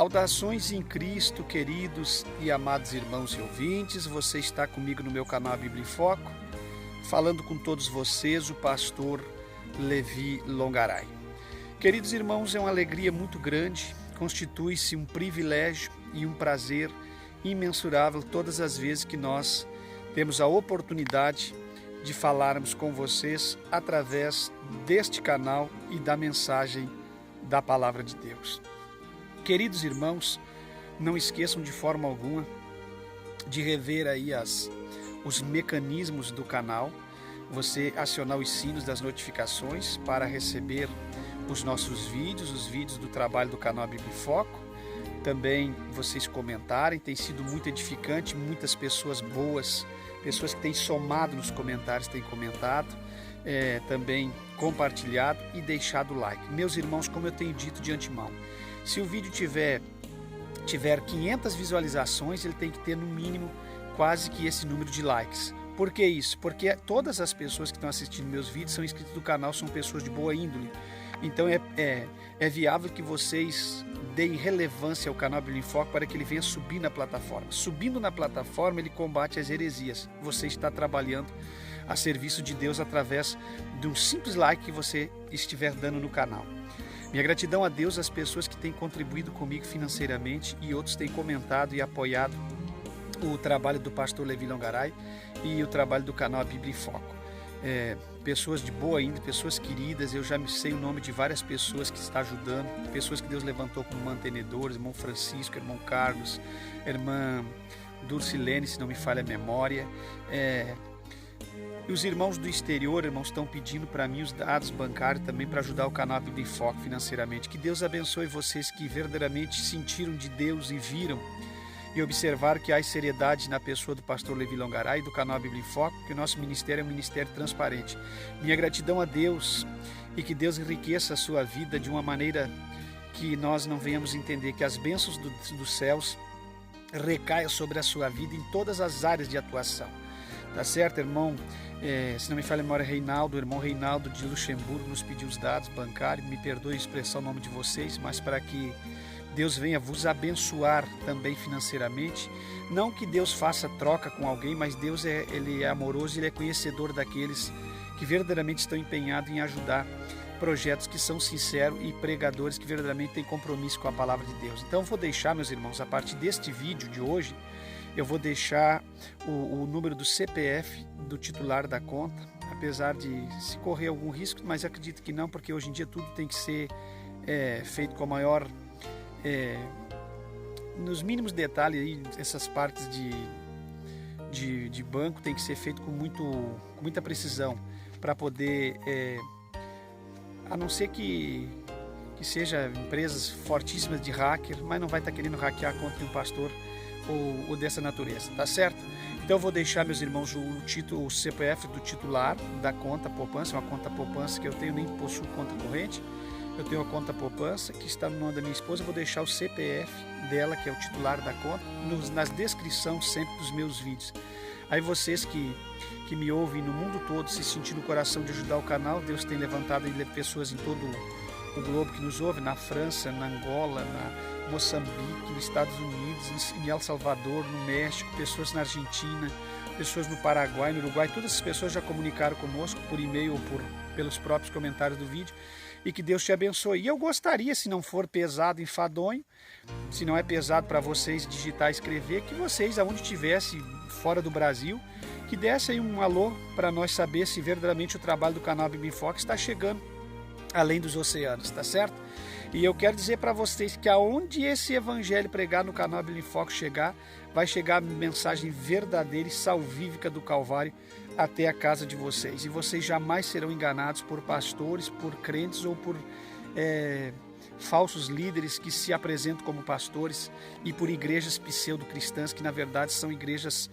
Saudações em Cristo, queridos e amados irmãos e ouvintes. Você está comigo no meu canal Bíblia em Foco, falando com todos vocês, o pastor Levi Longaray. Queridos irmãos, é uma alegria muito grande, constitui-se um privilégio e um prazer imensurável todas as vezes que nós temos a oportunidade de falarmos com vocês através deste canal e da mensagem da Palavra de Deus. Queridos irmãos, não esqueçam de forma alguma de rever aí os mecanismos do canal, você acionar os sinos das notificações para receber os nossos vídeos, os vídeos do trabalho do canal Bíblia em Foco. Também vocês comentarem, tem sido muito edificante, muitas pessoas boas, pessoas que têm somado nos comentários, têm comentado, também compartilhado e deixado o like. Meus irmãos, como eu tenho dito de antemão, se o vídeo tiver 500 visualizações, ele tem que ter no mínimo quase que esse número de likes. Por que isso? Porque todas as pessoas que estão assistindo meus vídeos são inscritos do canal, são pessoas de boa índole. Então é viável que vocês deem relevância ao canal Bíblia em Foco para que ele venha subir na plataforma. Subindo na plataforma, ele combate as heresias. Você está trabalhando a serviço de Deus através de um simples like que você estiver dando no canal. Minha gratidão a Deus, às pessoas que têm contribuído comigo financeiramente e outros têm comentado e apoiado o trabalho do pastor Levi Longaray e o trabalho do canal Bíblia em Foco. Pessoas de boa índole, pessoas queridas, eu já me sei o nome de várias pessoas que estão ajudando, pessoas que Deus levantou como mantenedores, irmão Francisco, irmão Carlos, irmã Dulcilene, se não me falha a memória. E os irmãos do exterior, irmãos, estão pedindo para mim os dados bancários também para ajudar o canal Bíblia em Foco financeiramente. Que Deus abençoe vocês que verdadeiramente sentiram de Deus e viram e observaram que há seriedade na pessoa do pastor Levi Longaray e do canal Bíblia em Foco, que o nosso ministério é um ministério transparente. Minha gratidão a Deus e que Deus enriqueça a sua vida de uma maneira que nós não venhamos entender, que as bênçãos dos céus recaiam sobre a sua vida em todas as áreas de atuação. Tá certo, irmão? Se não me falha a memória, Reinaldo, o irmão Reinaldo de Luxemburgo nos pediu os dados bancários. Me perdoe a expressão o nome de vocês, mas para que Deus venha vos abençoar também financeiramente. Não que Deus faça troca com alguém, mas Deus ele é amoroso, ele é conhecedor daqueles que verdadeiramente estão empenhados em ajudar projetos que são sinceros e pregadores que verdadeiramente têm compromisso com a palavra de Deus. Então eu vou deixar, meus irmãos, a partir deste vídeo de hoje, eu vou deixar o número do CPF do titular da conta, apesar de se correr algum risco, mas acredito que não, porque hoje em dia tudo tem que ser feito com a maior, nos mínimos detalhes, aí, essas partes de banco tem que ser feito com muita precisão, para poder, a não ser que seja empresas fortíssimas de hacker, mas não vai estar querendo hackear a conta de um pastor ou dessa natureza, tá certo? Então eu vou deixar, meus irmãos, o CPF do titular da conta poupança, uma conta poupança que eu tenho, nem possuo conta corrente, eu tenho uma conta poupança que está no nome da minha esposa. Eu vou deixar o CPF dela, que é o titular da conta, nas descrições sempre dos meus vídeos. Aí vocês que me ouvem no mundo todo, se sentir no coração de ajudar o canal, Deus tem levantado pessoas em todo o globo que nos ouvem, na França, na Angola, na Moçambique, nos Estados Unidos, em El Salvador, no México, pessoas na Argentina, pessoas no Paraguai, no Uruguai. Todas essas pessoas já comunicaram conosco por e-mail ou pelos próprios comentários do vídeo, e que Deus te abençoe. E eu gostaria, se não for pesado, enfadonho, se não é pesado para vocês digitar e escrever, que vocês, aonde estivesse fora do Brasil, que desse aí um alô para nós saber se verdadeiramente o trabalho do canal Bíblia em Foco está chegando além dos oceanos, tá certo? E eu quero dizer para vocês que aonde esse evangelho pregado no canal Bíblia em Foco chegar, vai chegar a mensagem verdadeira e salvífica do Calvário até a casa de vocês. E vocês jamais serão enganados por pastores, por crentes ou por falsos líderes que se apresentam como pastores, e por igrejas pseudo-cristãs que na verdade são igrejas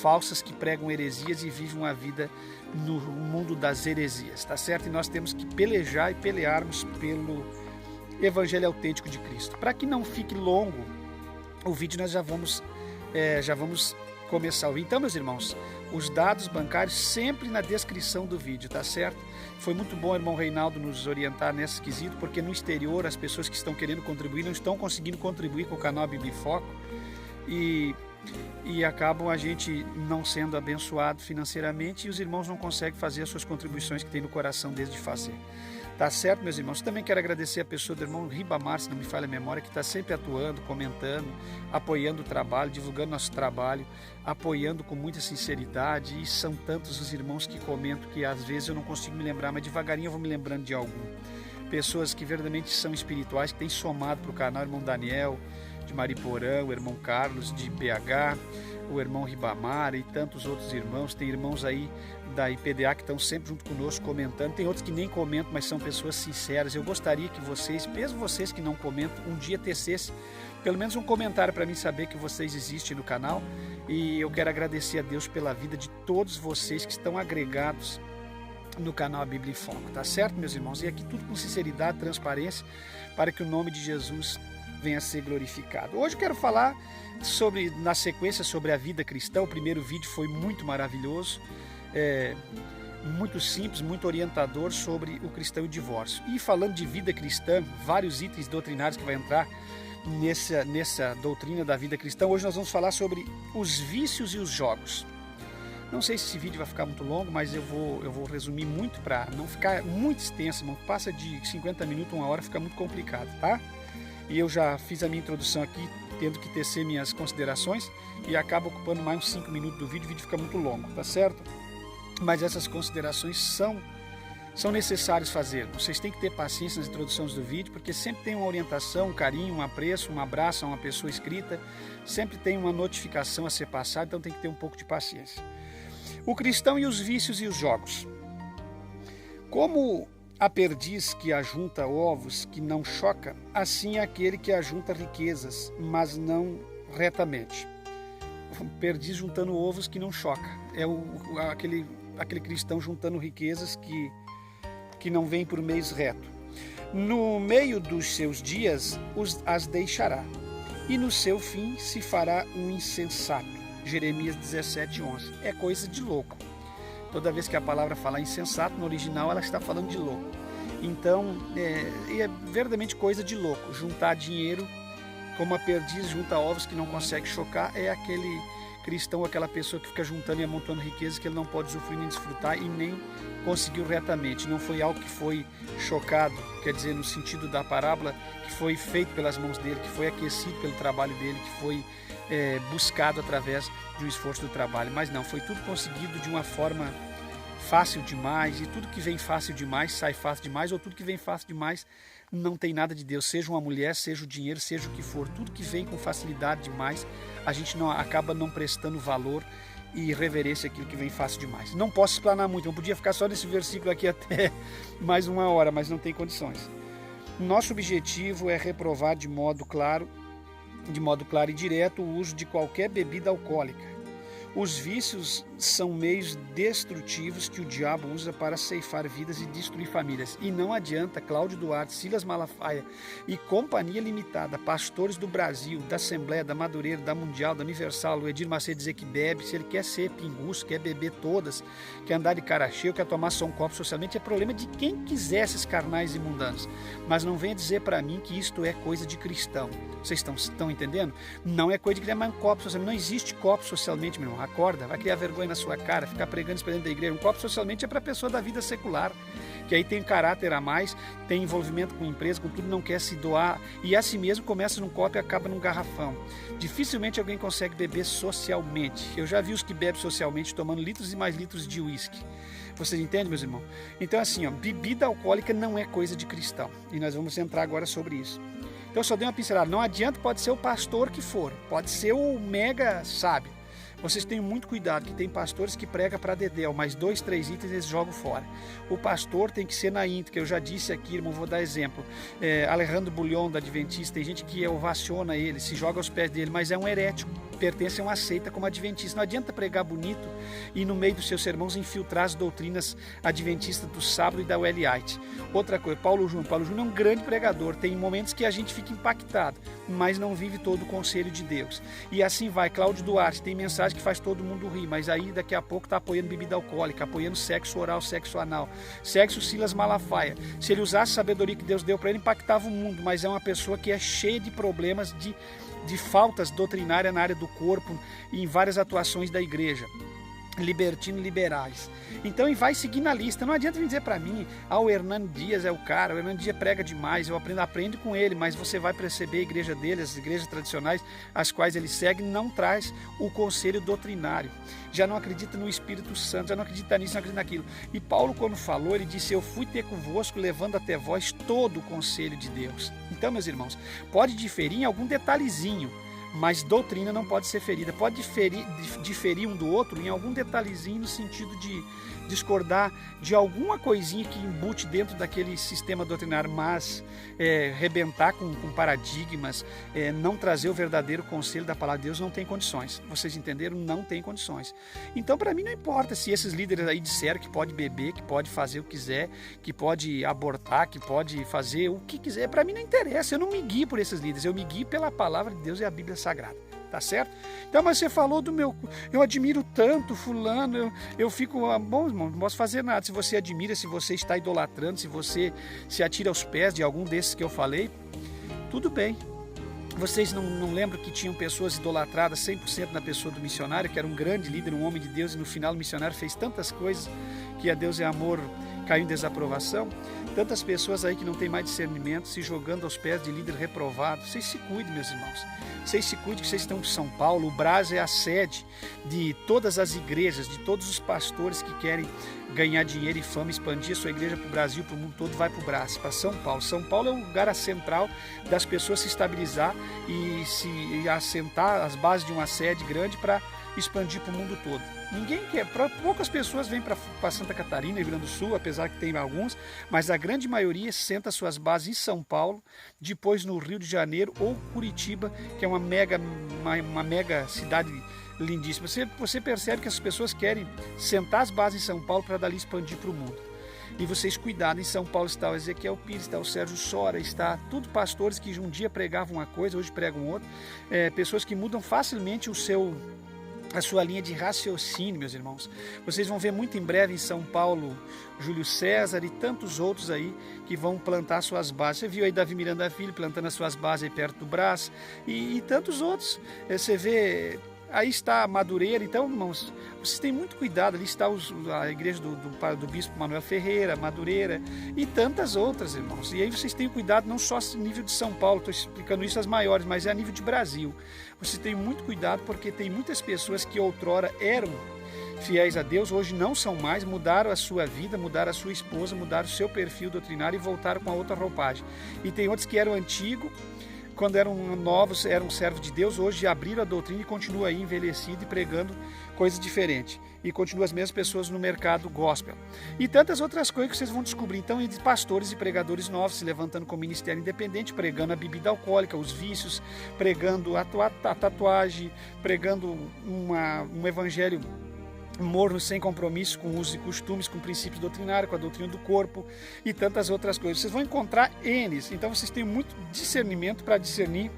falsas que pregam heresias e vivem uma vida no mundo das heresias, tá certo? E nós temos que pelejar e pelearmos pelo Evangelho autêntico de Cristo. Para que não fique longo o vídeo, nós já vamos começar a ouvir. Então, meus irmãos, os dados bancários sempre na descrição do vídeo, tá certo? Foi muito bom o irmão Reinaldo nos orientar nesse quesito, porque no exterior as pessoas que estão querendo contribuir não estão conseguindo contribuir com o canal Bíblia em Foco e acabam a gente não sendo abençoado financeiramente e os irmãos não conseguem fazer as suas contribuições que tem no coração deles de fazer. Tá certo, meus irmãos? Também quero agradecer a pessoa do irmão Ribamar, se não me falha a memória, que está sempre atuando, comentando, apoiando o trabalho, divulgando nosso trabalho, apoiando com muita sinceridade. E são tantos os irmãos que comentam que às vezes eu não consigo me lembrar, mas devagarinho eu vou me lembrando de algum. Pessoas que verdadeiramente são espirituais, que têm somado para o canal, o irmão Daniel, de Mariporã, o irmão Carlos, de BH, o irmão Ribamar e tantos outros irmãos. Tem irmãos aí da IPDA que estão sempre junto conosco comentando, tem outros que nem comentam, mas são pessoas sinceras. Eu gostaria que vocês, mesmo vocês que não comentam, um dia tecessem pelo menos um comentário para mim saber que vocês existem no canal, e eu quero agradecer a Deus pela vida de todos vocês que estão agregados no canal Bíblia em Foco, tá certo, meus irmãos? E aqui tudo com sinceridade, transparência, para que o nome de Jesus venha a ser glorificado. Hoje eu quero falar na sequência sobre a vida cristã. O primeiro vídeo foi muito maravilhoso, muito simples, muito orientador sobre o cristão e o divórcio. E falando de vida cristã, vários itens doutrinários que vai entrar nessa doutrina da vida cristã. Hoje nós vamos falar sobre os vícios e os jogos. Não sei se esse vídeo vai ficar muito longo, mas eu vou resumir muito para não ficar muito extenso. Não passa de 50 minutos, 1 hora, fica muito complicado, tá? E eu já fiz a minha introdução aqui, tendo que tecer minhas considerações, e acaba ocupando mais uns 5 minutos do vídeo, o vídeo fica muito longo, tá certo? Mas essas considerações são necessárias fazer. Vocês têm que ter paciência nas introduções do vídeo, porque sempre tem uma orientação, um carinho, um apreço, um abraço a uma pessoa escrita, sempre tem uma notificação a ser passada, então tem que ter um pouco de paciência. O cristão e os vícios e os jogos. Como a perdiz que ajunta ovos que não choca, assim é aquele que ajunta riquezas, mas não retamente. Perdiz juntando ovos que não choca. É aquele cristão juntando riquezas que não vem por meios reto. No meio dos seus dias as deixará, e no seu fim se fará um insensato. Jeremias 17:11. É coisa de louco. Toda vez que a palavra fala insensato, no original ela está falando de louco. Então, é verdadeiramente coisa de louco. Juntar dinheiro, como a perdiz junta ovos que não consegue chocar, é aquele cristão, aquela pessoa que fica juntando e amontando riquezas que ele não pode usufruir nem desfrutar e nem conseguiu retamente. Não foi algo que foi chocado, quer dizer, no sentido da parábola, que foi feito pelas mãos dele, que foi aquecido pelo trabalho dele, que foi buscado através de um esforço do trabalho. Mas não, foi tudo conseguido de uma forma fácil demais, e tudo que vem fácil demais sai fácil demais, ou tudo que vem fácil demais não tem nada de Deus, seja uma mulher, seja o dinheiro, seja o que for. Tudo que vem com facilidade demais, a gente acaba não prestando valor e reverência àquilo que vem fácil demais. Não posso explanar muito, eu podia ficar só nesse versículo aqui até mais 1 hora, mas não tem condições. Nosso objetivo é reprovar de modo claro e direto o uso de qualquer bebida alcoólica. Os vícios são meios destrutivos que o diabo usa para ceifar vidas e destruir famílias. E não adianta Cláudio Duarte, Silas Malafaia e Companhia Limitada, pastores do Brasil, da Assembleia, da Madureira, da Mundial, da Universal, o Edir Macedo dizer que bebe. Se ele quer ser pinguço, quer beber todas, quer andar de cara cheia, quer tomar só um copo socialmente, é problema de quem quiser esses carnais e mundanos. Mas não venha dizer para mim que isto é coisa de cristão. Vocês estão entendendo? Não é coisa de criar mais um copo socialmente. Não existe copo socialmente, meu irmão. Acorda, vai criar vergonha na sua cara, ficar pregando isso dentro da igreja. Um copo socialmente é para a pessoa da vida secular, que aí tem caráter a mais, tem envolvimento com empresa, com tudo, não quer se doar, e assim mesmo começa num copo e acaba num garrafão. Dificilmente alguém consegue beber socialmente. Eu já vi os que bebem socialmente tomando litros e mais litros de uísque. Vocês entendem, meus irmãos? Então assim, bebida alcoólica não é coisa de cristão, e nós vamos entrar agora sobre isso. Então eu só dei uma pincelada, não adianta, pode ser o pastor que for, pode ser o mega sábio. Vocês tenham muito cuidado, que tem pastores que pregam para dedéu, mas 2, 3 itens eles jogam fora. O pastor tem que ser na íntegra, eu já disse aqui, irmão, vou dar exemplo. Alejandro Bullion, da Adventista, tem gente que ovaciona ele, se joga aos pés dele, mas é um herético. pertencem a uma seita como adventista. Não adianta pregar bonito e no meio dos seus sermãos infiltrar as doutrinas adventistas do sábado e da ULIite. Outra coisa, Paulo Júnior é um grande pregador, tem momentos que a gente fica impactado, mas não vive todo o conselho de Deus. E assim vai, Cláudio Duarte, tem mensagem que faz todo mundo rir, mas aí daqui a pouco está apoiando bebida alcoólica, apoiando sexo oral, sexo anal, sexo Silas Malafaia. Se ele usasse a sabedoria que Deus deu para ele, impactava o mundo, mas é uma pessoa que é cheia de problemas, de faltas doutrinárias na área do corpo e em várias atuações da igreja. Libertino liberais. Então, e vai seguir na lista. Não adianta vir dizer para mim, o Hernando Dias é o cara, o Hernando Dias prega demais, eu aprendo com ele, mas você vai perceber a igreja dele, as igrejas tradicionais, as quais ele segue, não traz o conselho doutrinário. Já não acredita no Espírito Santo, já não acredita nisso, não acredita naquilo. E Paulo, quando falou, ele disse, eu fui ter convosco, levando até vós todo o conselho de Deus. Então, meus irmãos, pode diferir em algum detalhezinho, mas doutrina não pode ser ferida. Pode diferir um do outro em algum detalhezinho, no sentido de discordar de alguma coisinha que embute dentro daquele sistema doutrinário, mas rebentar com paradigmas, não trazer o verdadeiro conselho da palavra de Deus, não tem condições. Vocês entenderam? Não tem condições. Então, para mim, não importa se esses líderes aí disseram que pode beber, que pode fazer o que quiser, que pode abortar, que pode fazer o que quiser. Para mim não interessa, eu não me guio por esses líderes, eu me guio pela palavra de Deus e a Bíblia Sagrada. Tá certo? Então, mas você falou do meu... Eu admiro tanto fulano, eu fico... Bom, irmão, não posso fazer nada. Se você admira, se você está idolatrando, se você se atira aos pés de algum desses que eu falei, tudo bem. Vocês não lembram que tinham pessoas idolatradas 100% na pessoa do missionário, que era um grande líder, um homem de Deus, e no final o missionário fez tantas coisas que a Deus é amor caiu em desaprovação? Tantas pessoas aí que não tem mais discernimento, se jogando aos pés de líder reprovado. Vocês se cuidem, meus irmãos. Vocês se cuidem, que vocês estão em São Paulo. O Brás é a sede de todas as igrejas, de todos os pastores que querem ganhar dinheiro e fama, expandir a sua igreja para o Brasil, para o mundo todo, vai para o Brás, para São Paulo. São Paulo é o lugar central das pessoas se estabilizar e assentar as bases de uma sede grande para expandir para o mundo todo. Ninguém quer, poucas pessoas vêm para Santa Catarina, Rio Grande do Sul, apesar que tem alguns, mas a grande maioria senta suas bases em São Paulo, depois no Rio de Janeiro ou Curitiba, que é uma mega cidade lindíssima. Você percebe que as pessoas querem sentar as bases em São Paulo para dali expandir para o mundo. E vocês cuidado, em São Paulo está o Ezequiel Pires, está o Sérgio Sora, está tudo pastores que um dia pregavam uma coisa, hoje pregam outra, pessoas que mudam facilmente a sua linha de raciocínio, meus irmãos. Vocês vão ver muito em breve em São Paulo Júlio César e tantos outros aí que vão plantar suas bases. Você viu aí Davi Miranda Filho plantando as suas bases aí perto do Brás e tantos outros. Você vê, aí está a Madureira. Então, irmãos, vocês têm muito cuidado. Ali está a igreja do bispo Manuel Ferreira, Madureira e tantas outras, irmãos. E aí vocês têm cuidado não só a nível de São Paulo, estou explicando isso às maiores, mas é a nível de Brasil. Vocês têm muito cuidado, porque tem muitas pessoas que outrora eram fiéis a Deus, hoje não são mais, mudaram a sua vida, mudaram a sua esposa, mudaram o seu perfil doutrinário e voltaram com a outra roupagem. E tem outros que eram antigos, quando eram novos, eram servos de Deus, hoje abriram a doutrina e continuam aí envelhecido e pregando coisas diferentes. E continuam as mesmas pessoas no mercado gospel. E tantas outras coisas que vocês vão descobrir. Então, entre pastores e pregadores novos se levantando com o ministério independente, pregando a bebida alcoólica, os vícios, pregando a tatuagem, pregando um evangelho morno, sem compromisso com usos e costumes, com princípios doutrinários, com a doutrina do corpo e tantas outras coisas. Vocês vão encontrar N's, então vocês têm muito discernimento para discernir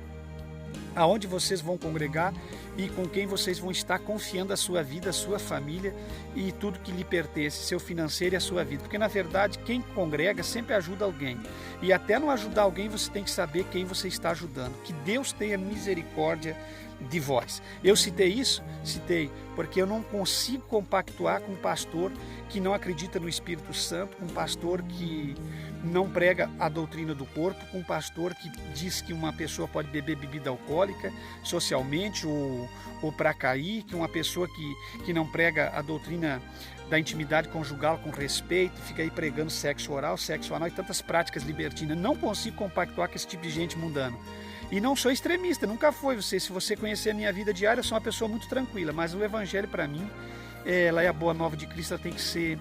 aonde vocês vão congregar e com quem vocês vão estar confiando a sua vida, a sua família e tudo que lhe pertence, seu financeiro e a sua vida. Porque, na verdade, quem congrega sempre ajuda alguém. E até não ajudar alguém, você tem que saber quem você está ajudando. Que Deus tenha misericórdia de vós. Eu citei isso? Citei, porque eu não consigo compactuar com um pastor que não acredita no Espírito Santo, com um pastor que não prega a doutrina do corpo, com um pastor que diz que uma pessoa pode beber bebida alcoólica socialmente ou para cair, que uma pessoa que não prega a doutrina da intimidade conjugal com respeito, fica aí pregando sexo oral, sexo anal e tantas práticas libertinas. Não consigo compactuar com esse tipo de gente mundana. E não sou extremista, nunca foi. Se você conhecer a minha vida diária, eu sou uma pessoa muito tranquila, mas o Evangelho, para mim, ela é a boa nova de Cristo, ela tem que ser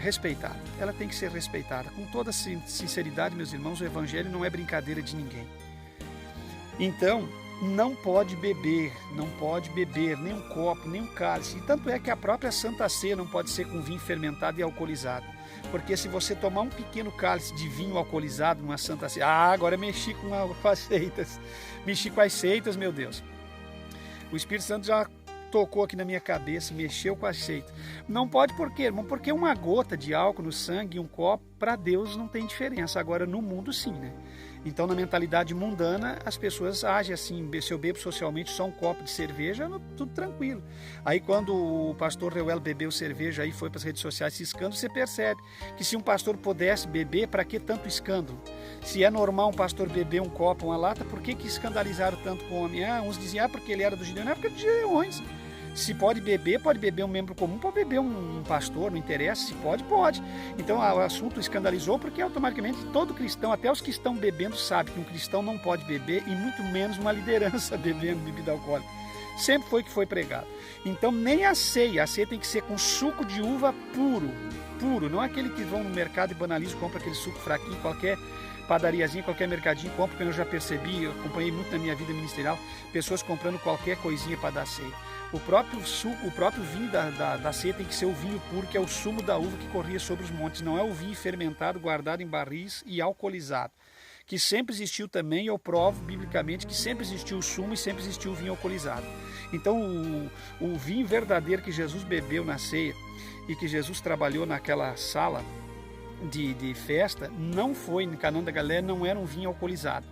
respeitada. Ela tem que ser respeitada. Com toda sinceridade, meus irmãos, o Evangelho não é brincadeira de ninguém. Então, não pode beber nem um copo, nem um cálice. E tanto é que a própria Santa Ceia não pode ser com vinho fermentado e alcoolizado. Porque se você tomar um pequeno cálice de vinho alcoolizado numa Santa Ceia... agora mexi com as seitas. Mexi com as seitas, meu Deus. O Espírito Santo já tocou aqui na minha cabeça, mexeu com a seitas. Não pode por quê, irmão? Porque uma gota de álcool no sangue e um copo, para Deus não tem diferença. Agora no mundo sim, né? Então na mentalidade mundana as pessoas agem assim, se eu bebo socialmente só um copo de cerveja, tudo tranquilo. Aí quando o pastor Reuel bebeu cerveja e foi para as redes sociais esse escândalo, você percebe que se um pastor pudesse beber, para que tanto escândalo? Se é normal um pastor beber um copo, uma lata, por que escandalizaram tanto com o homem? Uns diziam, porque ele era dos Gideões, não é porque é dos Gideões. Se pode beber um membro comum, pode beber um pastor, não interessa, se pode, pode. Então o assunto escandalizou porque automaticamente todo cristão, até os que estão bebendo, sabe que um cristão não pode beber e muito menos uma liderança bebendo bebida alcoólica. Sempre foi que foi pregado. Então nem a ceia tem que ser com suco de uva puro, não aquele que vão no mercado e banalizam, compra aquele suco fraquinho, qualquer padariazinha, qualquer mercadinho compra, porque eu já percebi, eu acompanhei muito na minha vida ministerial, pessoas comprando qualquer coisinha para dar ceia. O próprio suco, o próprio vinho da ceia tem que ser o vinho puro, que é o sumo da uva que corria sobre os montes, não é o vinho fermentado, guardado em barris e alcoolizado, que sempre existiu também, eu provo biblicamente que sempre existiu o sumo e sempre existiu o vinho alcoolizado. Então o vinho verdadeiro que Jesus bebeu na ceia e que Jesus trabalhou naquela sala de festa, não foi em Canaã da Galileia, não era um vinho alcoolizado.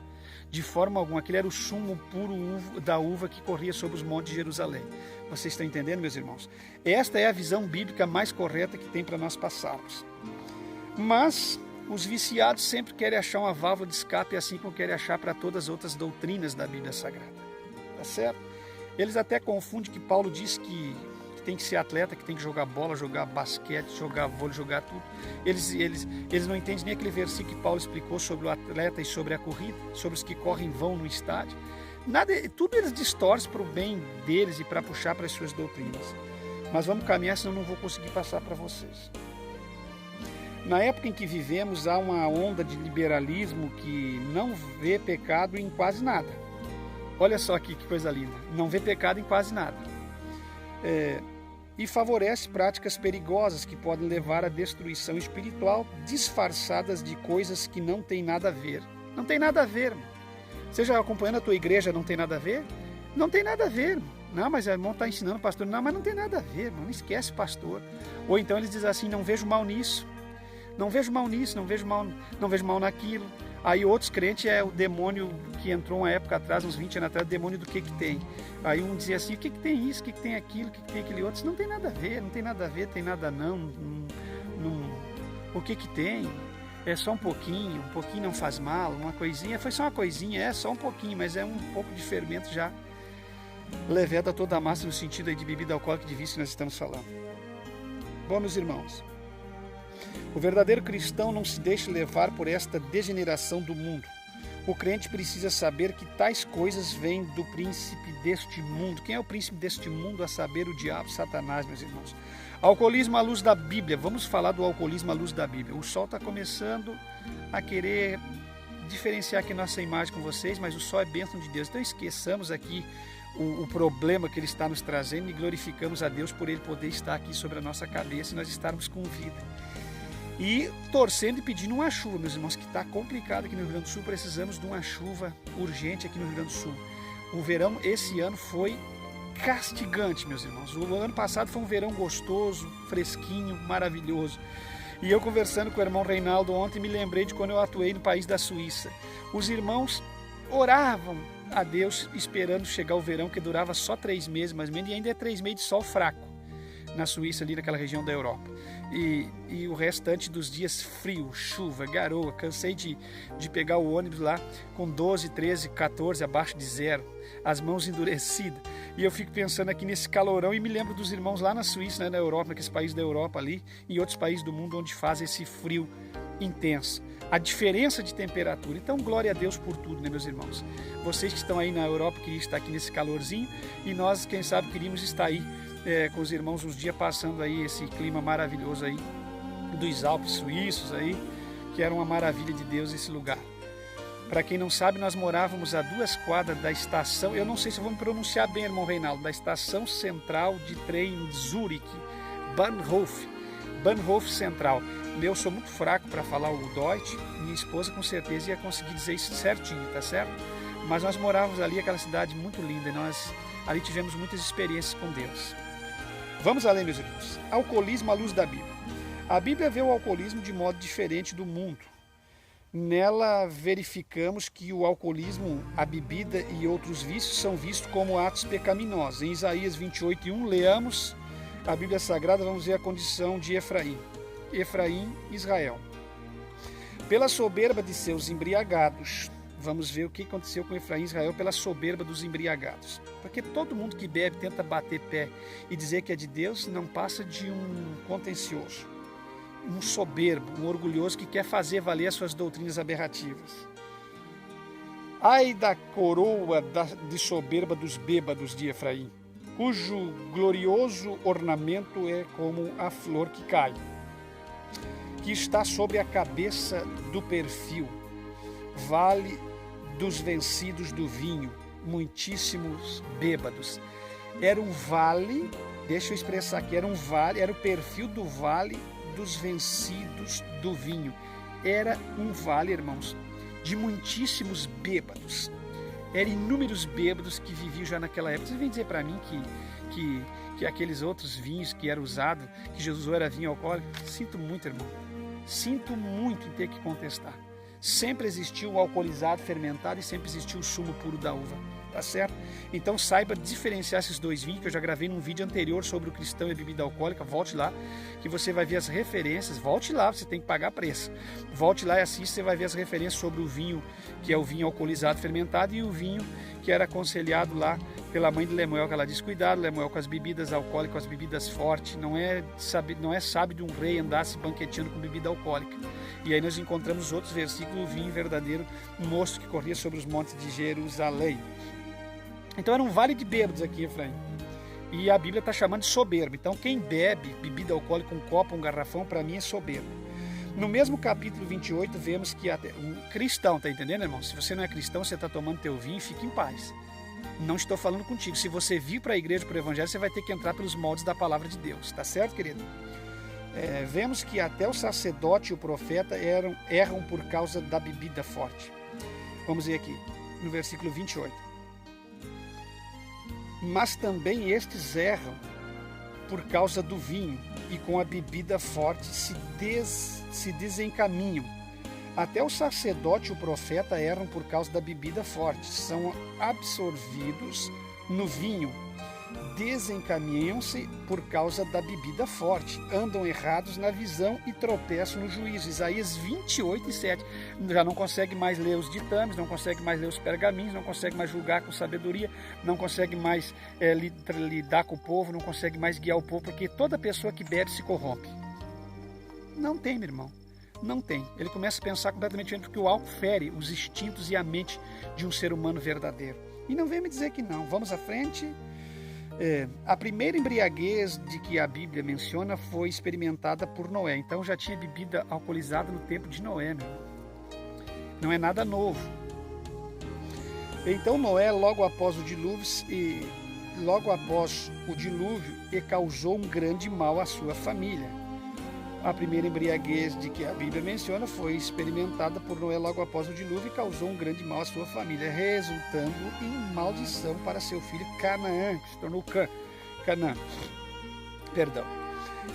De forma alguma, aquele era o sumo puro da uva que corria sobre os montes de Jerusalém. Vocês estão entendendo, meus irmãos? Esta é a visão bíblica mais correta que tem para nós passarmos. Mas os viciados sempre querem achar uma válvula de escape, assim como querem achar para todas as outras doutrinas da Bíblia Sagrada. Tá certo? Eles até confundem que Paulo diz que tem que ser atleta, que tem que jogar bola, jogar basquete, jogar vôlei, jogar tudo. Eles não entendem nem aquele versículo que Paulo explicou sobre o atleta e sobre a corrida, sobre os que correm vão no estádio. Tudo eles distorcem para o bem deles e para puxar para as suas doutrinas. Mas vamos caminhar, senão não vou conseguir passar para vocês. Na época em que vivemos, há uma onda de liberalismo que não vê pecado em quase nada. Olha só aqui que coisa linda. Não vê pecado em quase nada. E favorece práticas perigosas que podem levar à destruição espiritual, disfarçadas de coisas que não tem nada a ver. Não tem nada a ver, irmão. Você já acompanhando a tua igreja, não tem nada a ver? Não tem nada a ver, irmão. Não, mas o irmão está ensinando, pastor. Não, mas não tem nada a ver, irmão. Não esquece, pastor. Ou então eles dizem assim, não vejo mal nisso. Não vejo mal nisso, não vejo mal naquilo. Aí outros crentes é o demônio que entrou uma época atrás, uns 20 anos atrás, o demônio do que tem. Aí um dizia assim, o que tem isso, o que tem aquilo, o que tem aquele outro. Isso não tem nada a ver, não tem nada a ver, tem nada não. O que tem? É só um pouquinho não faz mal, uma coisinha, foi só uma coisinha, é só um pouquinho, mas é um pouco de fermento já leveda toda a massa no sentido aí de bebida alcoólica de vício que nós estamos falando. Bom, meus irmãos, o verdadeiro cristão não se deixa levar por esta degeneração do mundo. O crente precisa saber que tais coisas vêm do príncipe deste mundo. Quem é o príncipe deste mundo? A saber, o diabo, Satanás, meus irmãos. Alcoolismo à luz da Bíblia. Vamos falar do alcoolismo à luz da Bíblia. O sol está começando a querer diferenciar aqui nossa imagem com vocês, mas o sol é bênção de Deus. Então esqueçamos aqui o problema que ele está nos trazendo e glorificamos a Deus por ele poder estar aqui sobre a nossa cabeça e nós estarmos com vida. E torcendo e pedindo uma chuva, meus irmãos, que está complicado aqui no Rio Grande do Sul. Precisamos de uma chuva urgente aqui no Rio Grande do Sul. O verão esse ano foi castigante, meus irmãos. O ano passado foi um verão gostoso, fresquinho, maravilhoso. E eu conversando com o irmão Reinaldo ontem, me lembrei de quando eu atuei no país da Suíça. Os irmãos oravam a Deus esperando chegar o verão, que durava só 3 meses, mais ou menos, e ainda é 3 meses de sol fraco na Suíça, ali naquela região da Europa. E o restante dos dias frio, chuva, garoa. Cansei de pegar o ônibus lá com 12, 13, 14, abaixo de zero, as mãos endurecidas. E eu fico pensando aqui nesse calorão e me lembro dos irmãos lá na Suíça, né, na Europa, naqueles países da Europa ali, e outros países do mundo onde faz esse frio intenso. A diferença de temperatura. Então, glória a Deus por tudo, né, meus irmãos? Vocês que estão aí na Europa queriam estar aqui nesse calorzinho, e nós, quem sabe, queríamos estar aí com os irmãos uns dias passando aí esse clima maravilhoso aí dos Alpes suíços aí, que era uma maravilha de Deus esse lugar. Para quem não sabe, nós morávamos a 2 quadras da estação, eu não sei se eu vou me pronunciar bem, irmão Reinaldo, da estação central de trem em Zurique, Bahnhof Central. Eu sou muito fraco para falar o Deutsch, minha esposa com certeza ia conseguir dizer isso certinho, tá certo? Mas nós morávamos ali, aquela cidade muito linda, e nós ali tivemos muitas experiências com Deus. Vamos além, meus irmãos. Alcoolismo à luz da Bíblia. A Bíblia vê o alcoolismo de modo diferente do mundo. Nela verificamos que o alcoolismo, a bebida e outros vícios são vistos como atos pecaminosos. Em Isaías 28:1, leamos a Bíblia Sagrada, vamos ver a condição de Efraim, Israel. Pela soberba de seus embriagados. Vamos ver o que aconteceu com Efraim e Israel pela soberba dos embriagados. Porque todo mundo que bebe tenta bater pé e dizer que é de Deus não passa de um contencioso, um soberbo, um orgulhoso que quer fazer valer as suas doutrinas aberrativas. Ai da coroa de soberba dos bêbados de Efraim, cujo glorioso ornamento é como a flor que cai, que está sobre a cabeça do perfil, vale dos vencidos do vinho, muitíssimos bêbados. Era um vale, deixa eu expressar aqui, era um vale, era o perfil do vale dos vencidos do vinho. Era um vale, irmãos, de muitíssimos bêbados. Eram inúmeros bêbados que viviam já naquela época. Você vem dizer para mim que aqueles outros vinhos que eram usados, que Jesus usou era vinho alcoólico? Sinto muito, irmão. Sinto muito em ter que contestar. Sempre existiu o alcoolizado, fermentado, e sempre existiu o sumo puro da uva, tá certo? Então saiba diferenciar esses dois vinhos, que eu já gravei num vídeo anterior sobre o cristão e a bebida alcoólica. Volte lá, que você vai ver as referências. Volte lá, você tem que pagar preço. Volte lá e assista, você vai ver as referências sobre o vinho, que é o vinho alcoolizado, fermentado, e o vinho que era aconselhado lá pela mãe de Lemuel, que ela diz: cuidado, Lemuel, com as bebidas alcoólicas, com as bebidas fortes. Não é sábio de um rei andar se banqueteando com bebida alcoólica. E aí nós encontramos outros versículos: o vinho verdadeiro, um moço que corria sobre os montes de Jerusalém. Então era um vale de bêbados aqui, Efraim. E a Bíblia está chamando de soberbo. Então quem bebe bebida alcoólica, um copo, um garrafão, para mim é soberbo. No mesmo capítulo 28, vemos que um cristão, tá entendendo, irmão? Se você não é cristão, você está tomando teu vinho, fique em paz. Não estou falando contigo. Se você vir para a igreja, para o evangelho, você vai ter que entrar pelos moldes da palavra de Deus. Tá certo, querido? Vemos que até o sacerdote e o profeta erram por causa da bebida forte. Vamos ver aqui, no versículo 28. Mas também estes erram por causa do vinho, e com a bebida forte se desencaminham. Até o sacerdote e o profeta erram por causa da bebida forte, são absorvidos no vinho, desencaminham-se por causa da bebida forte, andam errados na visão e tropeçam no juízo. Isaías 28:7. Já não consegue mais ler os ditames, não consegue mais ler os pergaminhos, não consegue mais julgar com sabedoria, não consegue mais lidar com o povo, não consegue mais guiar o povo, porque toda pessoa que bebe se corrompe. Não tem, meu irmão. Não tem. Ele começa a pensar completamente diferente, porque o álcool fere os instintos e a mente de um ser humano verdadeiro. E não vem me dizer que não. Vamos à frente. A primeira embriaguez de que a Bíblia menciona foi experimentada por Noé. Então já tinha bebida alcoolizada no tempo de Noé, meu. Não é nada novo. Então Noé, logo após o dilúvio, causou um grande mal à sua família. A primeira embriaguez de que a Bíblia menciona foi experimentada por Noé logo após o dilúvio e causou um grande mal à sua família, resultando em maldição para seu filho Canaã, que se tornou Canaã.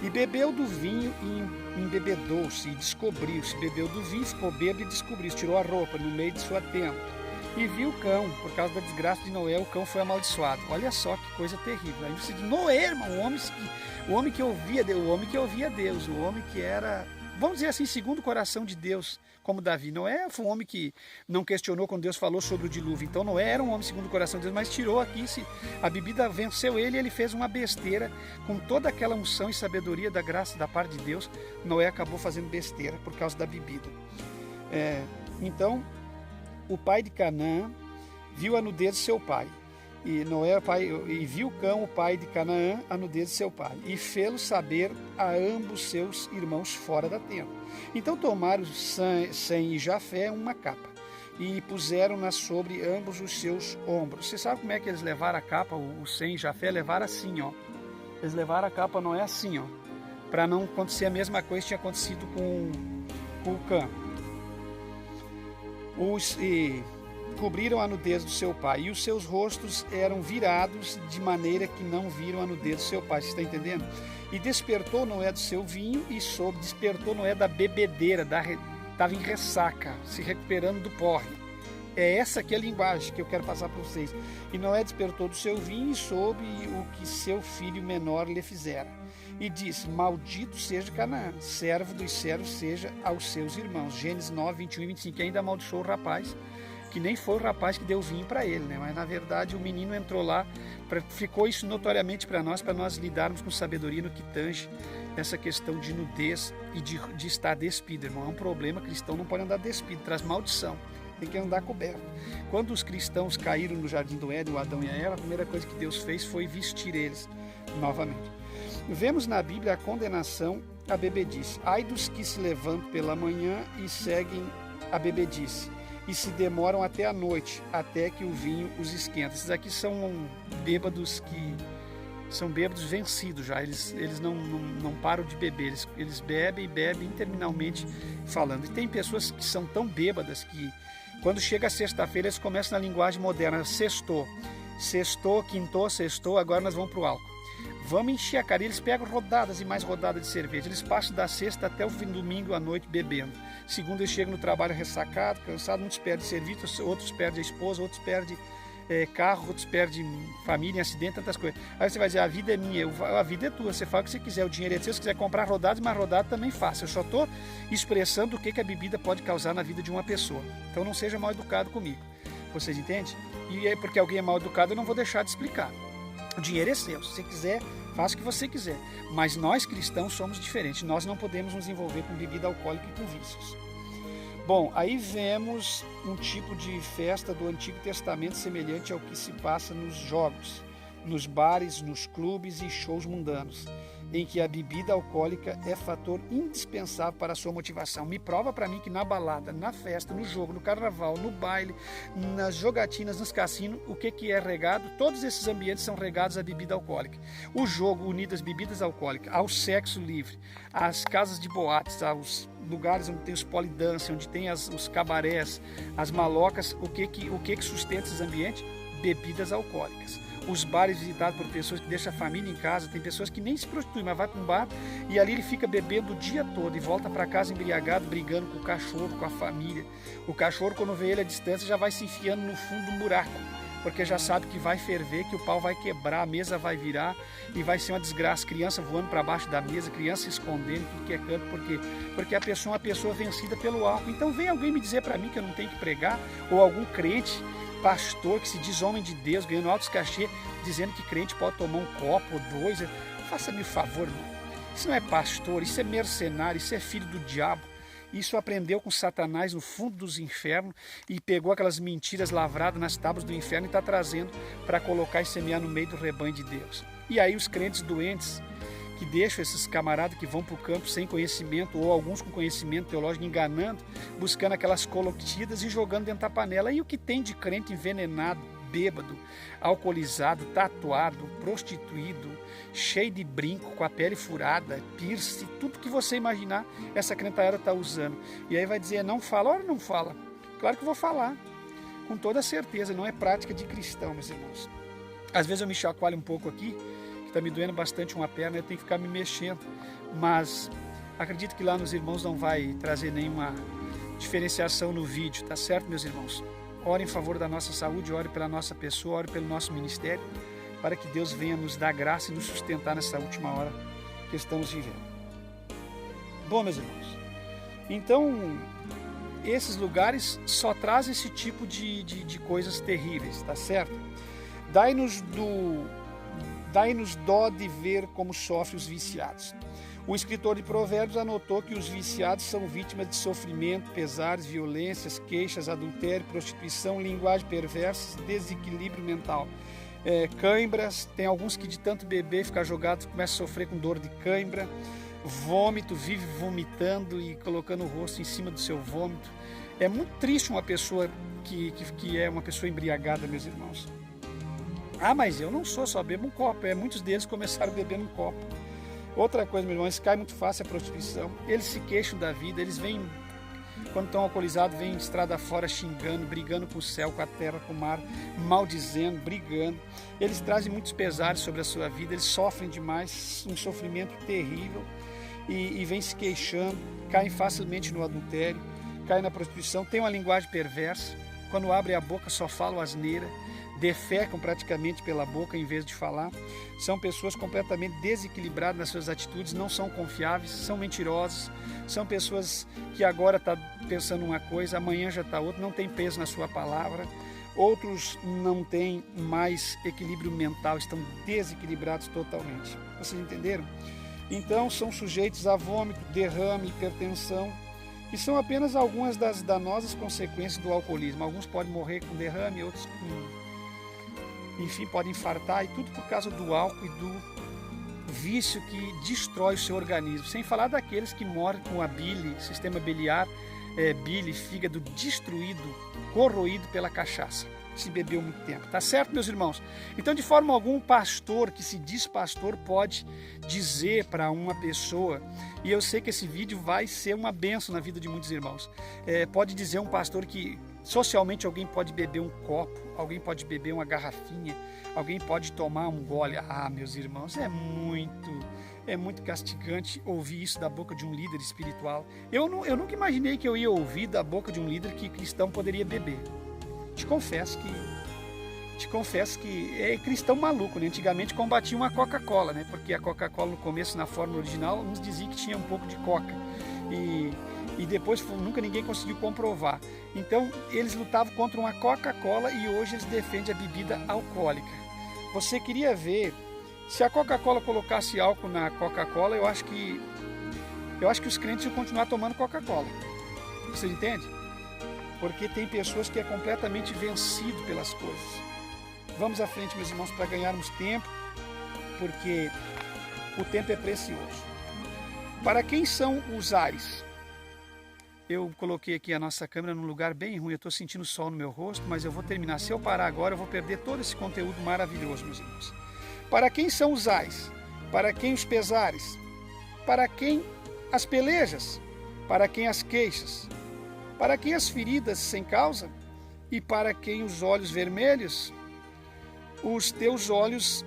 E bebeu do vinho e embebedou-se e descobriu-se. Bebeu do vinho, ficou bêbado e descobriu-se. Tirou a roupa no meio de sua tenda. E viu o cão, por causa da desgraça de Noé, o cão foi amaldiçoado. Olha só que coisa terrível. Aí você diz: Noé, irmão, o homem que ouvia Deus, o homem que era, vamos dizer assim, segundo o coração de Deus, como Davi. Noé foi um homem que não questionou quando Deus falou sobre o dilúvio. Então Noé era um homem segundo o coração de Deus, mas tirou aqui, a bebida venceu ele, e ele fez uma besteira. Com toda aquela unção e sabedoria da graça da parte de Deus, Noé acabou fazendo besteira por causa da bebida. Então o pai de Canaã viu a nudez de seu pai, e viu o cão, o pai de Canaã, a nudez de seu pai, e fê-lo saber a ambos seus irmãos fora da tenda. Então tomaram Sem e Jafé uma capa, e puseram-na sobre ambos os seus ombros. Você sabe como é que eles levaram a capa? O Sem e Jafé levaram assim, ó. Eles levaram a capa, não é assim, ó, para não acontecer a mesma coisa que tinha acontecido com o Cã. Cobriram a nudez do seu pai, e os seus rostos eram virados de maneira que não viram a nudez do seu pai. Você está entendendo? E despertou Noé do seu vinho, e despertou Noé da bebedeira, estava em ressaca, se recuperando do porre. É essa aqui a linguagem que eu quero passar para vocês. E Noé despertou do seu vinho e soube o que seu filho menor lhe fizera. E disse: maldito seja Canaã, servo dos servos seja aos seus irmãos. Gênesis 9, 21 e 25, que ainda amaldiçoou o rapaz, que nem foi o rapaz que deu vinho para ele, né? Mas na verdade o menino entrou lá, ficou isso notoriamente para nós lidarmos com sabedoria no que tange essa questão de nudez e de estar despido, irmão. É um problema, cristão não pode andar despido, traz maldição. Tem que andar coberto. Quando os cristãos caíram no jardim do Éden, o Adão e a Eva, a primeira coisa que Deus fez foi vestir eles novamente. Vemos na Bíblia a condenação à bebedice. Ai dos que se levantam pela manhã e seguem a bebedice, e se demoram até a noite, até que o vinho os esquenta. Esses aqui são bêbados vencidos já, eles não param de beber, eles bebem e bebem interminavelmente falando. E tem pessoas que são tão bêbadas que quando chega a sexta-feira eles começam na linguagem moderna: sextou, quintou, sextou, agora nós vamos para o álcool. Vamos encher a cara. Eles pegam rodadas e mais rodadas de cerveja. Eles passam da sexta até o fim do domingo à noite bebendo. Segundo, eles chegam no trabalho ressacado, cansado, muitos perdem serviço, outros perdem a esposa, outros perdem carro, outros perdem família em acidente, tantas coisas. Aí você vai dizer: a vida é minha, a vida é tua, você faz o que você quiser, o dinheiro é seu, se quiser comprar rodadas, mas rodada também faça. Eu só estou expressando o que a bebida pode causar na vida de uma pessoa. Então não seja mal educado comigo. Vocês entendem? E é porque alguém é mal educado, eu não vou deixar de explicar. O dinheiro é seu, se você quiser, faça o que você quiser. Mas nós cristãos somos diferentes, nós não podemos nos envolver com bebida alcoólica e com vícios. Bom, aí vemos um tipo de festa do Antigo Testamento semelhante ao que se passa nos jogos, nos bares, nos clubes e shows mundanos, em que a bebida alcoólica é fator indispensável para a sua motivação. Me prova para mim que na balada, na festa, no jogo, no carnaval, no baile, nas jogatinas, nos cassinos, o que é regado? Todos esses ambientes são regados à bebida alcoólica. O jogo unido às bebidas alcoólicas, ao sexo livre, às casas de boates, aos lugares onde tem os polidances, onde tem os cabarés, as malocas, o que sustenta esses ambientes? Bebidas alcoólicas. Os bares visitados por pessoas que deixam a família em casa, tem pessoas que nem se prostituem, mas vai para um bar e ali ele fica bebendo o dia todo e volta para casa embriagado, brigando com o cachorro, com a família. O cachorro, quando vê ele à distância, já vai se enfiando no fundo do buraco, porque já sabe que vai ferver, que o pau vai quebrar, a mesa vai virar e vai ser uma desgraça. Criança voando para baixo da mesa, criança se escondendo, tudo que é canto, porque a pessoa é uma pessoa vencida pelo álcool. Então vem alguém me dizer para mim que eu não tenho que pregar, ou algum crente, pastor que se diz homem de Deus, ganhando altos cachê, dizendo que crente pode tomar um copo ou dois. Faça-me o favor, irmão. Isso não é pastor, isso é mercenário, isso é filho do diabo. Isso aprendeu com Satanás no fundo dos infernos e pegou aquelas mentiras lavradas nas tábuas do inferno e está trazendo para colocar e semear no meio do rebanho de Deus. E aí os crentes doentes que deixam esses camaradas que vão para o campo sem conhecimento, ou alguns com conhecimento teológico, enganando, buscando aquelas coloctidas e jogando dentro da panela. E o que tem de crente envenenado, bêbado, alcoolizado, tatuado, prostituído, cheio de brinco, com a pele furada, piercing, tudo que você imaginar, essa crentalhada está usando. E aí vai dizer: não fala? Ora, não fala. Claro que vou falar, com toda certeza, não é prática de cristão, meus irmãos. Às vezes eu me chacoalho um pouco aqui, está me doendo bastante uma perna, eu tenho que ficar me mexendo, mas acredito que lá nos irmãos não vai trazer nenhuma diferenciação no vídeo, tá certo, meus irmãos? Ore em favor da nossa saúde, ore pela nossa pessoa, ore pelo nosso ministério, para que Deus venha nos dar graça e nos sustentar nessa última hora que estamos vivendo. Bom, meus irmãos, então esses lugares só trazem esse tipo de coisas terríveis, tá certo? Dai-nos dó de ver como sofrem os viciados. O escritor de Provérbios anotou que os viciados são vítimas de sofrimento, pesares, violências, queixas, adultério, prostituição, linguagem perversa, desequilíbrio mental, cãibras. Tem alguns que de tanto beber, ficar jogado, começam a sofrer com dor de cãibra, vômito, vive vomitando e colocando o rosto em cima do seu vômito. É muito triste uma pessoa que é uma pessoa embriagada, meus irmãos. Ah, mas eu não sou, só bebo um copo. Muitos deles começaram bebendo um copo. Outra coisa, meu irmão, eles caem muito fácil a prostituição. Eles se queixam da vida, eles vêm, quando estão alcoolizados, vêm estrada fora xingando, brigando com o céu, com a terra, com o mar, maldizendo, brigando. Eles trazem muitos pesares sobre a sua vida, eles sofrem demais, um sofrimento terrível e vêm se queixando, caem facilmente no adultério, caem na prostituição, têm uma linguagem perversa. Quando abrem a boca só falam asneira, defecam praticamente pela boca em vez de falar. São pessoas completamente desequilibradas nas suas atitudes, não são confiáveis, são mentirosos, são pessoas que agora estão pensando uma coisa, amanhã já está outra, não tem peso na sua palavra. Outros não têm mais equilíbrio mental, estão desequilibrados totalmente. Vocês entenderam? Então são sujeitos a vômito, derrame, hipertensão, que são apenas algumas das danosas consequências do alcoolismo. Alguns podem morrer com derrame, outros podem infartar, e tudo por causa do álcool e do vício que destrói o seu organismo. Sem falar daqueles que morrem com a bile, sistema biliar, bile, fígado destruído, corroído pela cachaça, se bebeu muito tempo. Tá certo, meus irmãos? Então, de forma alguma, um pastor que se diz pastor pode dizer para uma pessoa, e eu sei que esse vídeo vai ser uma bênção na vida de muitos irmãos, pode dizer um pastor que socialmente alguém pode beber um copo, alguém pode beber uma garrafinha, alguém pode tomar um gole. Ah, meus irmãos, é muito castigante ouvir isso da boca de um líder espiritual. Eu nunca imaginei que eu ia ouvir da boca de um líder que cristão poderia beber. Te confesso que é cristão maluco, né? Antigamente combatiam a Coca-Cola, né? Porque a Coca-Cola no começo, na forma original, uns diziam que tinha um pouco de coca. E depois nunca ninguém conseguiu comprovar. Então eles lutavam contra uma Coca-Cola e hoje eles defendem a bebida alcoólica. Você queria ver, se a Coca-Cola colocasse álcool na Coca-Cola, eu acho que os crentes iam continuar tomando Coca-Cola. Você entende? Porque tem pessoas que é completamente vencido pelas coisas. Vamos à frente, meus irmãos, para ganharmos tempo, porque o tempo é precioso. Para quem são os ais? Eu coloquei aqui a nossa câmera num lugar bem ruim, eu estou sentindo sol no meu rosto, mas eu vou terminar. Se eu parar agora, eu vou perder todo esse conteúdo maravilhoso, meus irmãos. Para quem são os ais? Para quem os pesares? Para quem as pelejas? Para quem as queixas? Para quem as feridas sem causa? E para quem os olhos vermelhos? Os teus olhos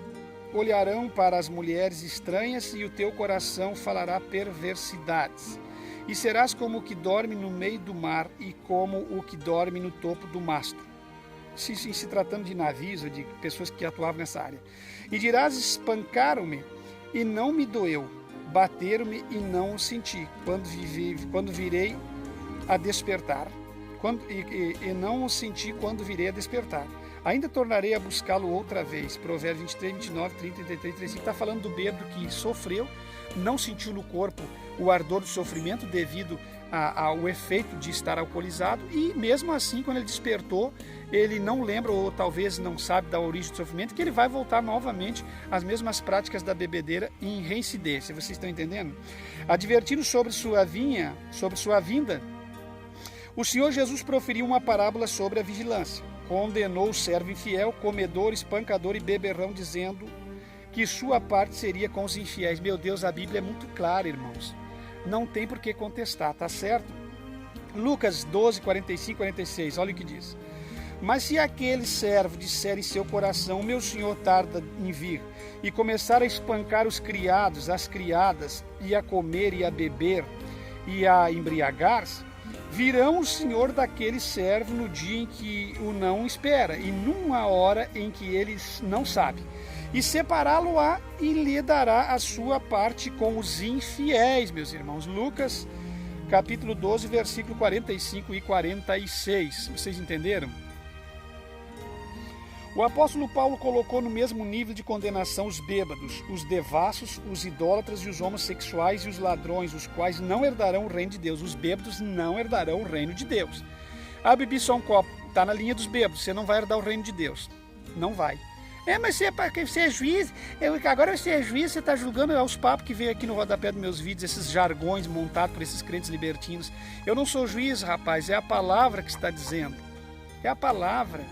olharão para as mulheres estranhas e o teu coração falará perversidades. E serás como o que dorme no meio do mar e como o que dorme no topo do mastro. Se tratando de navios ou de pessoas que atuavam nessa área. E dirás, espancaram-me e não me doeu, bateram-me e não o senti, quando virei a despertar. E não o senti quando virei a despertar. Ainda tornarei a buscá-lo outra vez. Provérbios 23, 29, 30, 33, 35. Está falando do bêbado que sofreu, não sentiu no corpo o ardor do sofrimento devido ao efeito de estar alcoolizado, e mesmo assim, quando ele despertou, ele não lembra ou talvez não sabe da origem do sofrimento, que ele vai voltar novamente às mesmas práticas da bebedeira em reincidência. Vocês estão entendendo? Advertindo sobre sua vinda, o Senhor Jesus proferiu uma parábola sobre a vigilância. Condenou o servo infiel, comedor, espancador e beberrão, dizendo que sua parte seria com os infiéis. Meu Deus, a Bíblia é muito clara, irmãos. Não tem por que contestar, tá certo? Lucas 12, 45, 46, olha o que diz. Mas se aquele servo disser em seu coração, meu senhor tarda em vir, e começar a espancar os criados, as criadas, e a comer e a beber, e a embriagar-se, virão o senhor daquele servo no dia em que o não espera, e numa hora em que ele não sabe, e separá-lo-á e lhe dará a sua parte com os infiéis, meus irmãos. Lucas, capítulo 12, versículo 45 e 46. Vocês entenderam? O apóstolo Paulo colocou no mesmo nível de condenação os bêbados, os devassos, os idólatras e os homossexuais e os ladrões, os quais não herdarão o reino de Deus. Os bêbados não herdarão o reino de Deus. Ah, bebi só um copo, está na linha dos bêbados, você não vai herdar o reino de Deus. Não vai. Mas você é juiz, agora você é juiz, você está julgando os papos que vem aqui no rodapé dos meus vídeos, esses jargões montados por esses crentes libertinos. Eu não sou juiz, rapaz, é a palavra que está dizendo. É a palavra,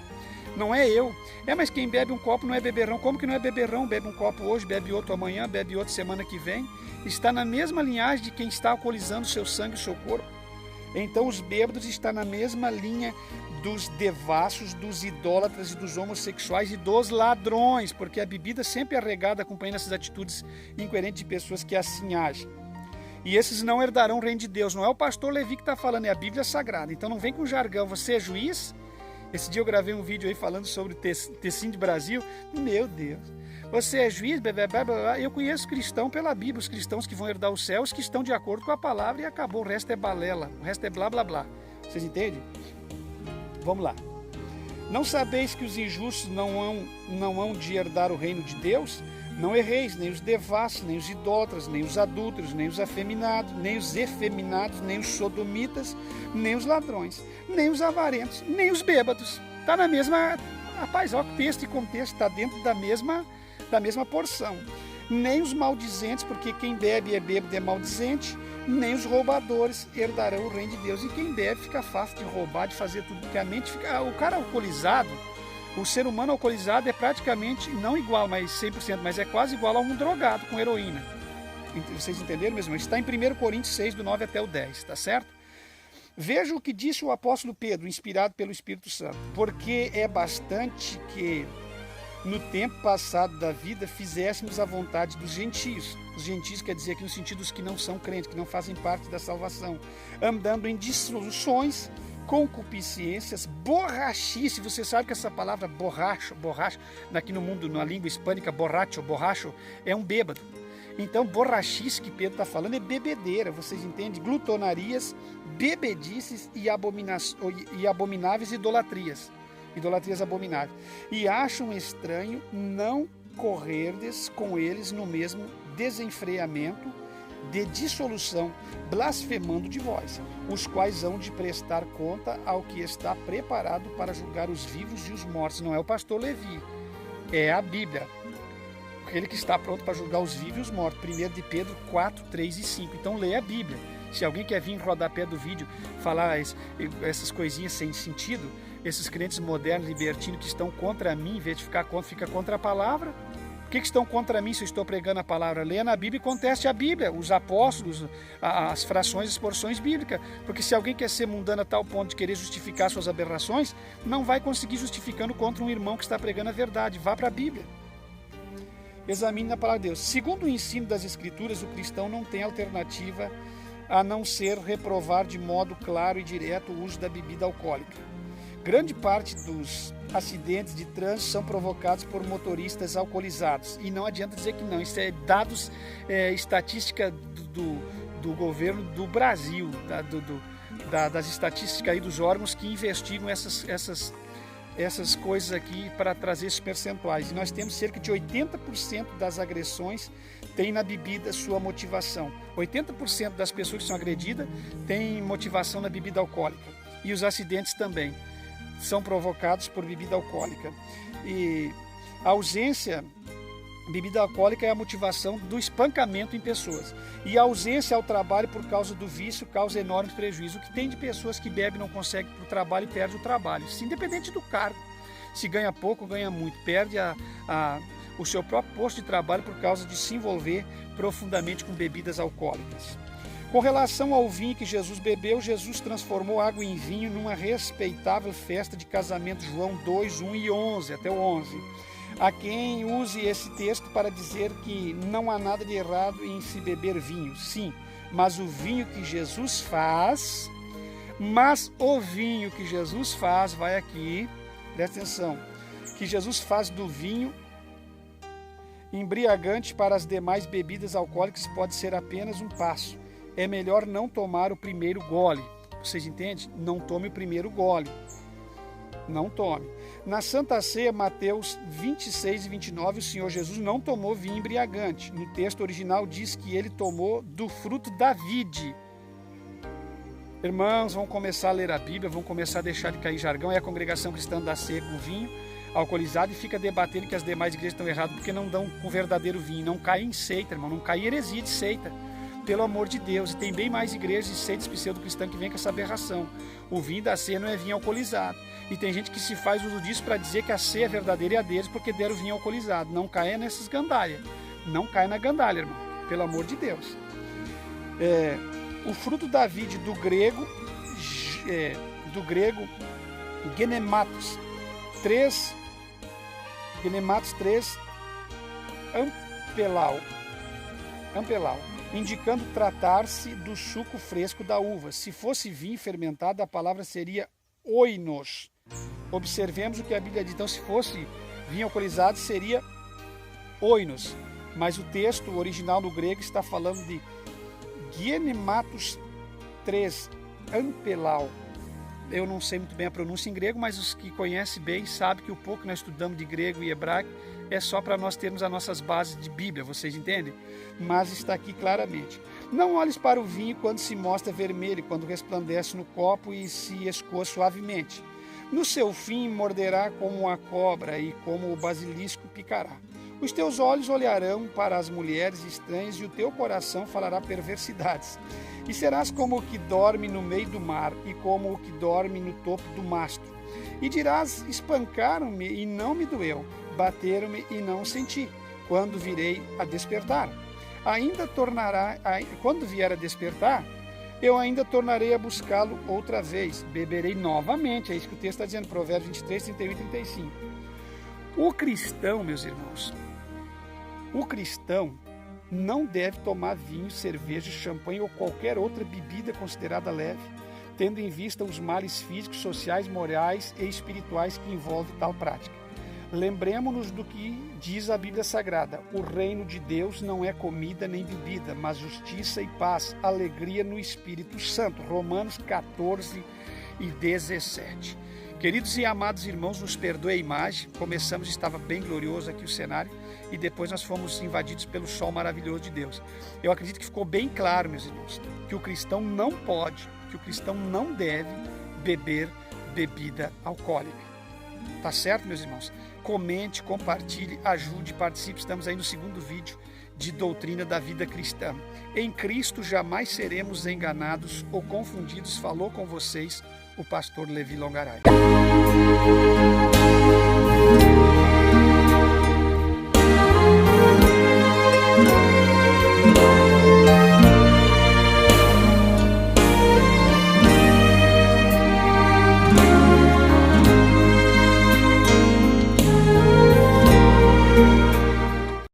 não é eu. Mas quem bebe um copo não é beberrão. Como que não é beberrão? Bebe um copo hoje, bebe outro amanhã, bebe outro semana que vem. Está na mesma linhagem de quem está alcoolizando o seu sangue e o seu corpo. Então os bêbados estão na mesma linha dos devassos, dos idólatras e dos homossexuais e dos ladrões, porque a bebida sempre é regada acompanhando essas atitudes incoerentes de pessoas que assim agem. E esses não herdarão o reino de Deus. Não é o pastor Levi que está falando, é a Bíblia Sagrada. Então não vem com jargão, você é juiz? Esse dia eu gravei um vídeo aí falando sobre o Tecim de Brasil. Meu Deus, você é juiz? Blá, blá, blá. Eu conheço cristão pela Bíblia, os cristãos que vão herdar o céu, os que estão de acordo com a palavra e acabou. O resto é balela, o resto é blá, blá, blá. Vocês entendem? Vamos lá. Não sabeis que os injustos não hão de herdar o reino de Deus? Não erreis, nem os devassos, nem os idólatras, nem os adúlteros, nem os afeminados, nem os efeminados, nem os sodomitas, nem os ladrões, nem os avarentos, nem os bêbados. Está na mesma... Rapaz, olha que texto e contexto, está dentro da mesma porção. Nem os maldizentes, porque quem bebe é bêbado é maldizente, nem os roubadores herdarão o reino de Deus. E quem bebe fica fácil de roubar, de fazer tudo, porque a mente fica... O cara alcoolizado, o ser humano alcoolizado é praticamente, não igual, mas 100%, mas é quase igual a um drogado com heroína. Vocês entenderam mesmo? Está em 1 Coríntios 6, do 9 até o 10, tá certo? Veja o que disse o apóstolo Pedro, inspirado pelo Espírito Santo. Porque é bastante que no tempo passado da vida fizéssemos a vontade dos gentios. Os gentios quer dizer aqui no sentido dos que não são crentes, que não fazem parte da salvação, andando em dissoluções, concupiscências, borrachice. Você sabe que essa palavra borracho, aqui no mundo, na língua hispânica, borracho, é um bêbado. Então, borrachice que Pedro está falando é bebedeira, vocês entendem? Glutonarias, bebedices e abomináveis idolatrias abomináveis. E acham estranho não correrdes com eles no mesmo desenfreamento de dissolução, blasfemando de vós, os quais hão de prestar conta ao que está preparado para julgar os vivos e os mortos. Não é o pastor Levi, é a Bíblia. Aquele que está pronto para julgar os vivos e os mortos. 1 de Pedro 4, 3 e 5. Então leia a Bíblia. Se alguém quer vir em rodapé do vídeo falar essas coisinhas sem sentido, esses crentes modernos, libertinos que estão contra mim, em vez de ficar contra, fica contra a palavra. Por que estão contra mim se eu estou pregando a palavra? Leia na Bíblia e conteste a Bíblia, os apóstolos, as frações, as porções bíblicas. Porque se alguém quer ser mundano a tal ponto de querer justificar suas aberrações, não vai conseguir justificando contra um irmão que está pregando a verdade. Vá para a Bíblia. Examine na palavra de Deus. Segundo o ensino das Escrituras, o cristão não tem alternativa a não ser reprovar de modo claro e direto o uso da bebida alcoólica. Grande parte dos acidentes de trânsito são provocados por motoristas alcoolizados. E não adianta dizer que não. Isso é dados, estatística do governo do Brasil, das estatísticas aí dos órgãos que investigam essas coisas aqui para trazer esses percentuais. E nós temos cerca de 80% das agressões tem na bebida sua motivação. 80% das pessoas que são agredidas têm motivação na bebida alcoólica. E os acidentes também são provocados por bebida alcoólica. E a ausência, bebida alcoólica é a motivação do espancamento em pessoas. E a ausência ao trabalho por causa do vício causa enorme prejuízo. O que tem de pessoas que bebem não conseguem ir para o trabalho e perde o trabalho. Isso independente do cargo. Se ganha pouco, ganha muito. Perde o seu próprio posto de trabalho por causa de se envolver profundamente com bebidas alcoólicas. Com relação ao vinho que Jesus bebeu, Jesus transformou água em vinho numa respeitável festa de casamento. João 2, 1 e 11, até o 11. Há quem use esse texto para dizer que não há nada de errado em se beber vinho. Sim, mas o vinho que Jesus faz, vai aqui, presta atenção, que Jesus faz do vinho embriagante para as demais bebidas alcoólicas pode ser apenas um passo. É melhor não tomar o primeiro gole. Vocês entendem? Não tome o primeiro gole. Não tome. Na Santa Ceia, Mateus 26 e 29, o Senhor Jesus não tomou vinho embriagante. No texto original diz que ele tomou do fruto da vide. Irmãos, vamos começar a ler a Bíblia, vamos começar a deixar de cair jargão. É a congregação cristã da ceia com vinho. alcoolizado e fica debatendo que as demais igrejas estão erradas porque não dão com verdadeiro vinho. Não cai em seita, irmão, não cai em heresia de seita. Pelo amor de Deus, e tem bem mais igrejas e seitas pseudo-cristãs que vêm com essa aberração. O vinho da ceia não é vinho alcoolizado. E tem gente que se faz uso disso para dizer que a ceia verdadeira é a deles porque deram vinho alcoolizado. Não caia nessas gandalhas. Não caia na gandalha, irmão. Pelo amor de Deus. O fruto da vide do grego genematos 3 ampelau, indicando tratar-se do suco fresco da uva. Se fosse vinho fermentado, a palavra seria oinos. Observemos o que a Bíblia diz. Então, se fosse vinho alcoolizado, seria oinos. Mas o texto original no grego está falando de genematos 3 ampelau. Eu não sei muito bem a pronúncia em grego, mas os que conhecem bem sabem que o pouco que nós estudamos de grego e hebraico é só para nós termos as nossas bases de Bíblia, vocês entendem? Mas está aqui claramente. Não olhes para o vinho quando se mostra vermelho, quando resplandece no copo e se escoa suavemente. No seu fim morderá como a cobra e como o basilisco picará. Os teus olhos olharão para as mulheres estranhas e o teu coração falará perversidades. E serás como o que dorme no meio do mar e como o que dorme no topo do mastro. E dirás, espancaram-me e não me doeu, bateram-me e não senti, quando virei a despertar. Quando vier a despertar, eu ainda tornarei a buscá-lo outra vez, beberei novamente, é isso que o texto está dizendo, Provérbios 23, 31 e 35. O cristão, meus irmãos, não deve tomar vinho, cerveja, champanhe ou qualquer outra bebida considerada leve, tendo em vista os males físicos, sociais, morais e espirituais que envolve tal prática. Lembremos-nos do que diz a Bíblia Sagrada: o reino de Deus não é comida nem bebida, mas justiça e paz, alegria no Espírito Santo. Romanos 14 e 17. Queridos e amados irmãos, nos perdoe a imagem. Começamos, estava bem glorioso aqui o cenário, e depois nós fomos invadidos pelo sol maravilhoso de Deus. Eu acredito que ficou bem claro, meus irmãos, que o cristão não pode, que o cristão não deve beber bebida alcoólica. Tá certo, meus irmãos? Comente, compartilhe, ajude, participe. Estamos aí no segundo vídeo de doutrina da vida cristã. Em Cristo jamais seremos enganados ou confundidos. Falou com vocês o pastor Levi Longaray.